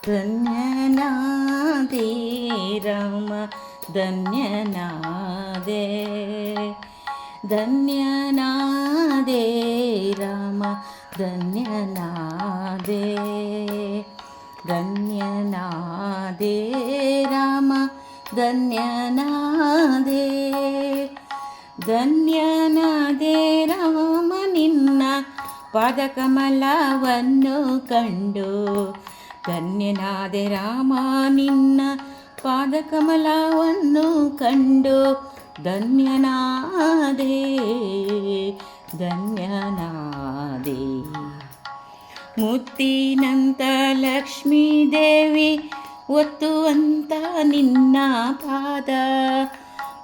ಧನ್ಯನಾದೆ ರಾಮ ಧನ್ಯನಾದೆ ಧನ್ಯನಾದೆ ರಾಮ ಧನ್ಯನಾದೆ ಧನ್ಯನಾದೆ ರಾಮ ಧನ್ಯನಾದೆ ಧನ್ಯನಾದೆ ರಾಮ ನಿನ್ನ ಪಾದಕಮಲವನ್ನು ಕಂಡು ಧನ್ಯನಾದೆ ರಾಮ ನಿನ್ನ ಪಾದಕಮಲವನ್ನು ಕಂಡು ಧನ್ಯನಾದೆ ಧನ್ಯನಾದೆ ಮುತ್ತಿನಂತ ಲಕ್ಷ್ಮೀ ದೇವಿ ಒತ್ತುವಂತ ನಿನ್ನ ಪಾದ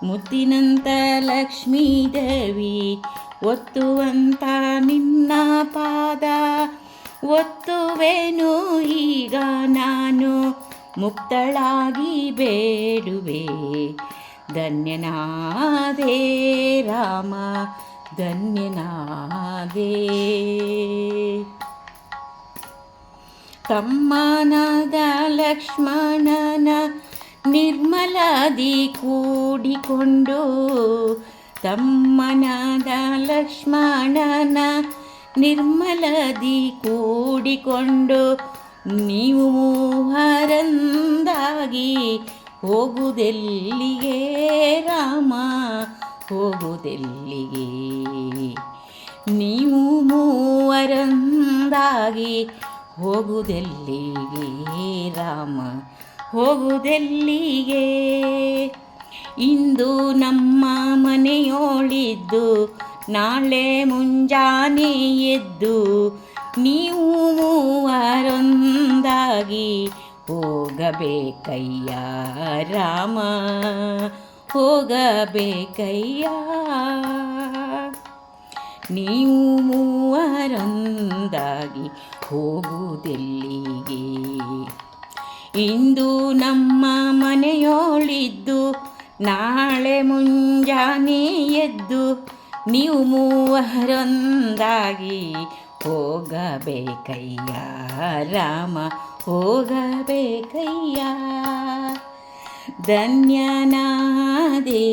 ಮುತ್ತಿನಂತ ಲಕ್ಷ್ಮೀ ದೇವಿ ಒತ್ತುವಂತ ನಿನ್ನ ಪಾದ ಒತ್ತುವೆನು ಈಗ ನಾನು ಮುಕ್ತಳಾಗಿ ಬೇಡುವೆ ಧನ್ಯನಾದೆ ರಾಮ ಧನ್ಯನಾದೆ ತಮ್ಮನಾದ ಲಕ್ಷ್ಮಣನ ನಿರ್ಮಲಾದಿ ಕೂಡಿಕೊಂಡು ತಮ್ಮನಾದ ಲಕ್ಷ್ಮಣನ ನಿರ್ಮಲದಿ ಕೂಡಿಕೊಂಡು ನೀವು ಮೂವರಂದಾಗಿ ಹೋಗುವುದೆಲ್ಲಿಗೆ ರಾಮ ಹೋಗುವುದೆಲ್ಲಿಗೆ ನೀವು ಮೂವರಂದಾಗಿ ಹೋಗುವುದೆಲ್ಲಿಗೆ ರಾಮ ಹೋಗುವುದೆಲ್ಲಿಗೆ ಇಂದು ನಮ್ಮ ಮನೆಯೋಳಿದ್ದು ನಾಳೆ ಮುಂಜಾನೆ ಎದ್ದು ನೀವು ಮೂವರೊಂದಾಗಿ ಹೋಗಬೇಕಯ್ಯ ರಾಮ ಹೋಗಬೇಕಯ್ಯ ನೀವು ಮೂವರೊಂದಾಗಿ ಹೋಗುವುದೆಲ್ಲಿಗೆ ಇಂದು ನಮ್ಮ ಮನೆಯೋಳಿದ್ದು ನಾಳೆ ಮುಂಜಾನೆ ಎದ್ದು ನೀವು ಮೂವರೊಂದಾಗಿ ಹೋಗಬೇಕಯ್ಯ ರಾಮ ಹೋಗಬೇಕಯ್ಯ ಧನ್ಯನಾದೆ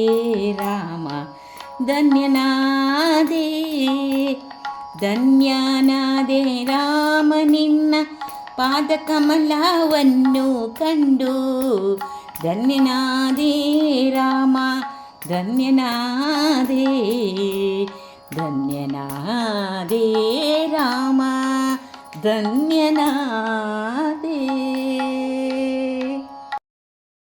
ರಾಮ ಧನ್ಯನಾದೆ ಧನ್ಯನಾದೆ ರಾಮ ನಿನ್ನ ಪಾದಕಮಲವನ್ನು ಕಂಡು ಧನ್ಯನಾದೆ ರಾಮ ಧನ್ಯನಾದೆ ಧನ್ಯನಾದೆ ರಾಮ ಧನ್ಯನಾದೆ